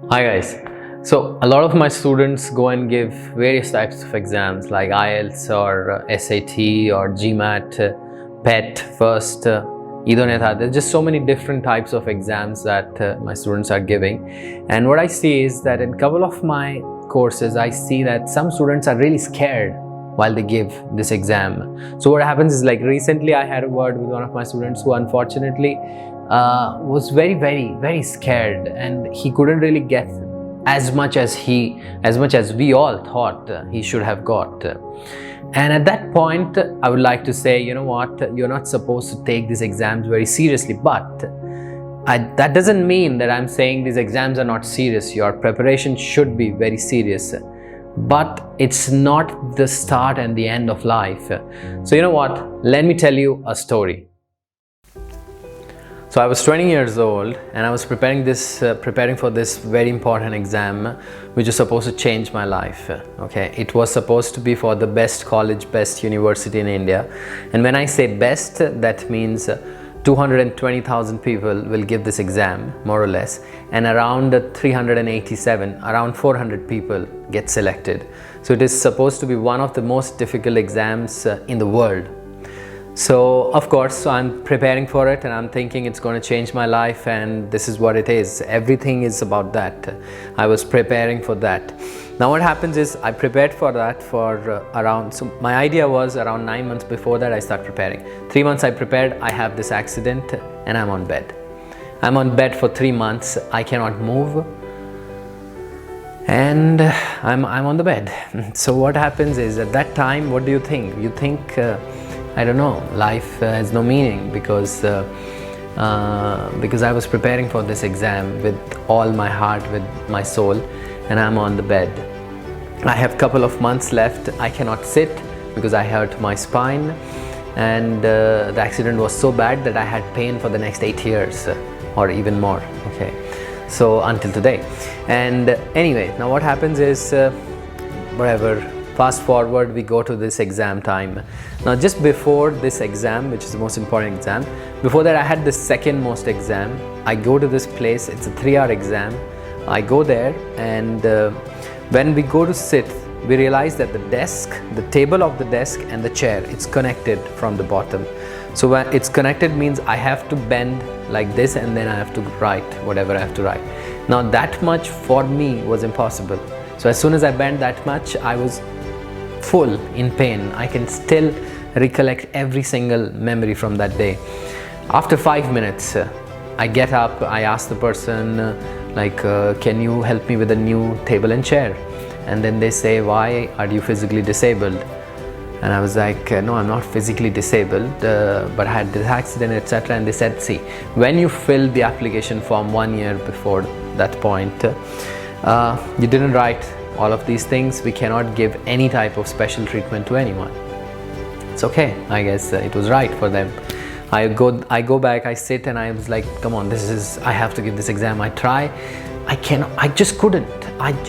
Hi guys. So a lot of my students go and give various types of exams like IELTS or SAT or GMAT, PET, FIRST, Idoneta. There's just so many different types of exams that my students are giving. And what I see is that in a couple of my courses, I see that some students are really scared while they give this exam. So what happens is, like, recently I had a word with one of my students who unfortunately was very scared, and he couldn't really get as much as we all thought he should have got. And at that point I would like to say, you know what, you're not supposed to take these exams very seriously, but that doesn't mean that I'm saying these exams are not serious. Your preparation should be very serious, but it's not the start and the end of life. So you know what, let me tell you a story. So I was 20 years old and I was preparing for this very important exam, which is supposed to change my life. Okay, it was supposed to be for the best college, best university in India. And when I say best, that means 220,000 people will give this exam, more or less, and around 400 people get selected. So it is supposed to be one of the most difficult exams in the world. So of course, I'm preparing for it and I'm thinking it's going to change my life, and this is what it is. Everything is about that. I was preparing for that. Now what happens is, I prepared for that for so my idea was around 9 months before that I start preparing. 3 months I prepared, I have this accident and I'm on bed. I'm on bed for 3 months, I cannot move, and I'm on the bed. So what happens is, at that time, what do you think? You think I don't know, life has no meaning, because I was preparing for this exam with all my heart, with my soul, and I'm on the bed. I have couple of months left. I cannot sit because I hurt my spine, and the accident was so bad that I had pain for the next 8 years or even more. Okay, so until today. And anyway, now what happens is, whatever, fast forward, we go to this exam time. Now just before this exam, which is the most important exam, before that I had the second most exam. I go to this place, it's a 3-hour exam. I go there, and when we go to sit, we realize that the table of the desk and the chair, it's connected from the bottom. So when it's connected means I have to bend like this, and then I have to write whatever I have to write. Now that much for me was impossible. So as soon as I bent that much, I was full in pain. I can still recollect every single memory from that day. After 5 minutes, I get up, I ask the person, can you help me with a new table and chair? And then they say, why, are you physically disabled? And I was like, no, I'm not physically disabled, but I had this accident, etc. And they said, see, when you filled the application form 1 year before that point, you didn't write all of these things. We cannot give any type of special treatment to anyone. It's okay, I guess it was right for them. I go back, I sit, and I was like, come on, I have to give this exam. I try, I just couldn't.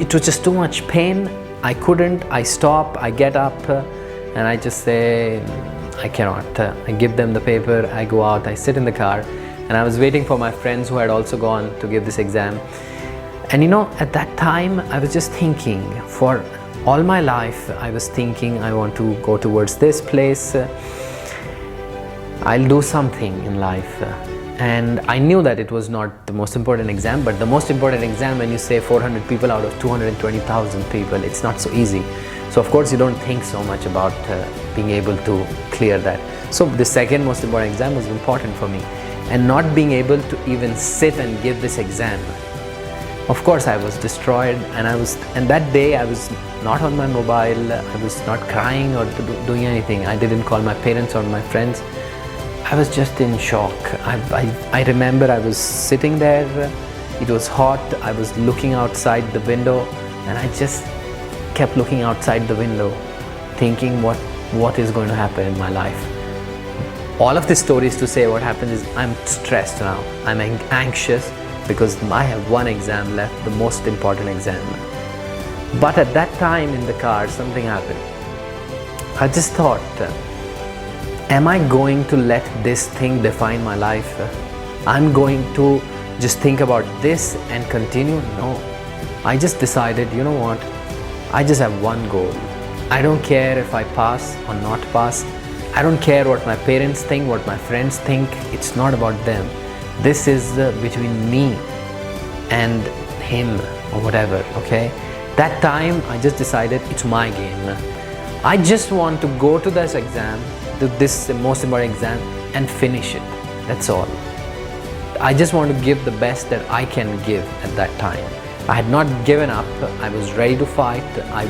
It was just too much pain. I couldn't. I stop, I get up, and I just say, I cannot. I give them the paper, I go out, I sit in the car, and I was waiting for my friends who had also gone to give this exam. And you know, at that time, I was just thinking, for all my life, I was thinking, I want to go towards this place. I'll do something in life. And I knew that it was not the most important exam, but the most important exam, when you say 400 people out of 220,000 people, it's not so easy. So of course, you don't think so much about being able to clear that. So the second most important exam was important for me. And not being able to even sit and give this exam, of course I was destroyed, and that day I was not on my mobile, I was not crying or doing anything. I didn't call my parents or my friends. I was just in shock. I remember I was sitting there, it was hot, I was looking outside the window, and I just kept looking outside the window, thinking what is going to happen in my life. All of this story is to say, what happens is, I'm stressed now, I'm anxious, because I have one exam left, the most important exam. But at that time in the car, something happened. I just thought, am I going to let this thing define my life? I'm going to just think about this and continue. No, I just decided, you know what, I just have one goal. I don't care if I pass or not pass. I don't care what my parents think, what my friends think. It's not about them. This is between me and him or whatever, okay? That time I just decided it's my game. I just want to go to this exam, to this most important exam, and finish it. That's all. I just want to give the best that I can give at that time. I had not given up. I was ready to fight. I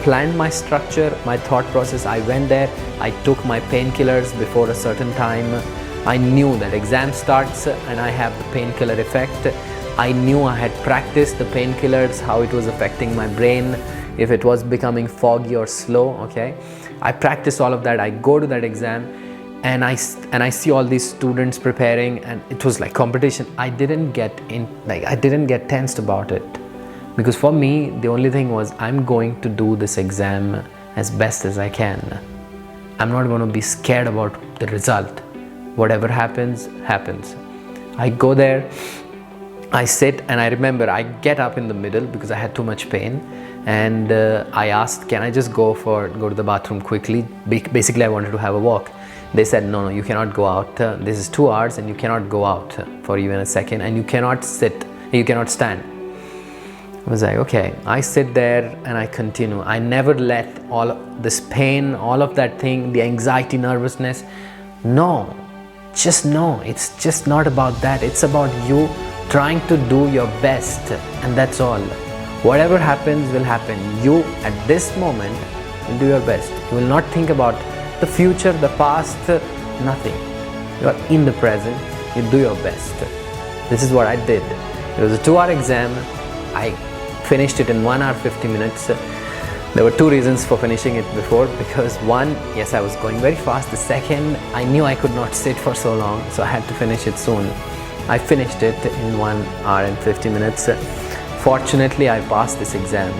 planned my structure, my thought process. I went there. I took my painkillers before a certain time. I knew that exam starts and I have the painkiller effect. I knew I had practiced the painkillers, how it was affecting my brain, if it was becoming foggy or slow, okay? I practiced all of that. I go to that exam and I see all these students preparing, and it was like competition. I didn't get tensed about it, because for me the only thing was, I'm going to do this exam as best as I can. I'm not going to be scared about the result. Whatever happens, happens. I go there, I sit, and I remember I get up in the middle because I had too much pain, and I asked, can I just go to the bathroom quickly? Basically I wanted to have a walk. They said, no, you cannot go out. This is 2 hours and you cannot go out for even a second, and you cannot sit, you cannot stand. I was like, okay. I sit there and I continue. I never let all of this pain, all of that thing, the anxiety, nervousness, no, just no, it's just not about that. It's about you trying to do your best, and that's all. Whatever happens will happen. You at this moment will do your best. You will not think about the future, the past, nothing. You are in the present. You do your best. This is what I did. It was a 2-hour exam. I finished it in 1 hour 50 minutes. There were 2 reasons for finishing it before, because one, yes, I was going very fast. The second, I knew I could not sit for so long, so I had to finish it soon. I finished it in 1 hour and 50 minutes. Fortunately, I passed this exam.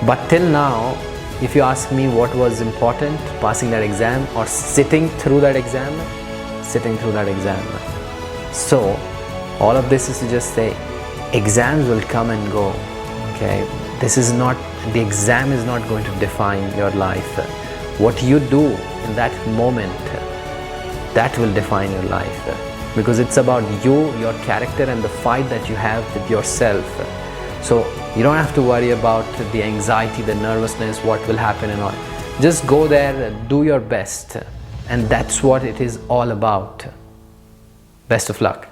But till now, if you ask me what was important, passing that exam or sitting through that exam, sitting through that exam. So, all of this is to just say, exams will come and go, okay? The exam is not going to define your life. What you do in that moment, that will define your life. Because it's about you, your character, and the fight that you have with yourself. So you don't have to worry about the anxiety, the nervousness, what will happen and all. Just go there, do your best, and that's what it is all about. Best of luck.